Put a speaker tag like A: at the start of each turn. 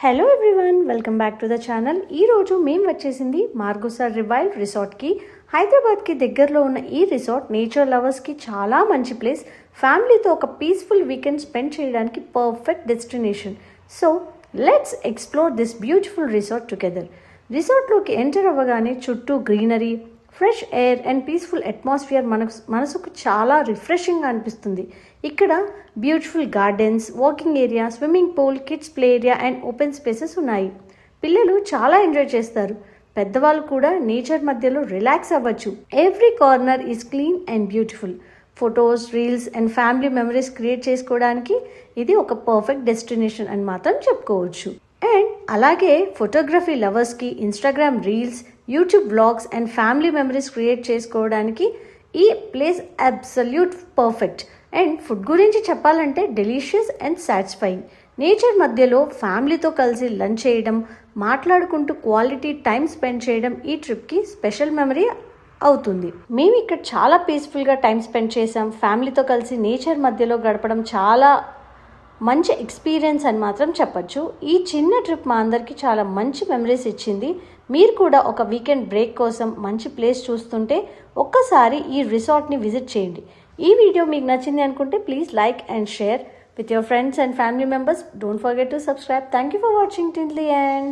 A: Hello everyone, welcome back to the channel. ఈరోజు మేము వచ్చేసింది మార్గోసా రివైల్డ్ రిసార్ట్కి. హైదరాబాద్కి దగ్గరలో ఉన్న ఈ రిసార్ట్ నేచర్ లవర్స్కి చాలా మంచి ప్లేస్. ఫ్యామిలీతో ఒక పీస్ఫుల్ వీకెండ్ స్పెండ్ చేయడానికి perfect destination. So let's explore this beautiful resort together. రిసార్ట్లోకి ఎంటర్ అవ్వగానే చుట్టూ greenery, fresh air and peaceful atmosphere మనసుకు చాలా రిఫ్రెషింగ్గా అనిపిస్తుంది. ఇక్కడ beautiful gardens, walking area, swimming pool, kids play area and open spaces ఉన్నాయి. పిల్లలు చాలా ఎంజాయ్ చేస్తారు. పెద్దవాళ్ళు కూడా నేచర్ మధ్యలో రిలాక్స్ అవ్వచ్చు. Every corner is clean and beautiful. Photos, reels and family memories create చేసుకోవడానికి ఇది ఒక పర్ఫెక్ట్ డెస్టినేషన్ అని మాత్రం చెప్పుకోవచ్చు. అండ్ అలాగే ఫోటోగ్రఫీ లవర్స్కి Instagram reels, YouTube vlogs and family memories create చేసుకోవడానికి ఈ place absolute perfect. And food గురించి చెప్పాలంటే డెలిషియస్ అండ్ సాటిస్ఫైయింగ్. నేచర్ మధ్యలో ఫ్యామిలీతో కలిసి లంచ్ చేయడం, మాట్లాడుకుంటూ క్వాలిటీ టైం స్పెండ్ చేయడం ఈ ట్రిప్కి స్పెషల్ మెమరీ అవుతుంది. మేము ఇక్కడ చాలా పీస్ఫుల్గా టైం స్పెండ్ చేసాం. ఫ్యామిలీతో కలిసి నేచర్ మధ్యలో గడపడం చాలా మంచి ఎక్స్పీరియన్స్ అని మాత్రం చెప్పచ్చు. ఈ చిన్న ట్రిప్ మా అందరికీ చాలా మంచి మెమరీస్ ఇచ్చింది. మీరు కూడా ఒక వీకెండ్ బ్రేక్ కోసం మంచి ప్లేస్ చూస్తుంటే ఒక్కసారి ఈ రిసార్ట్ని విజిట్ చేయండి. ఈ వీడియో మీకు నచ్చింది అనుకుంటే please like and share with your friends and family members. Don't forget to subscribe. Thank you for watching till the end.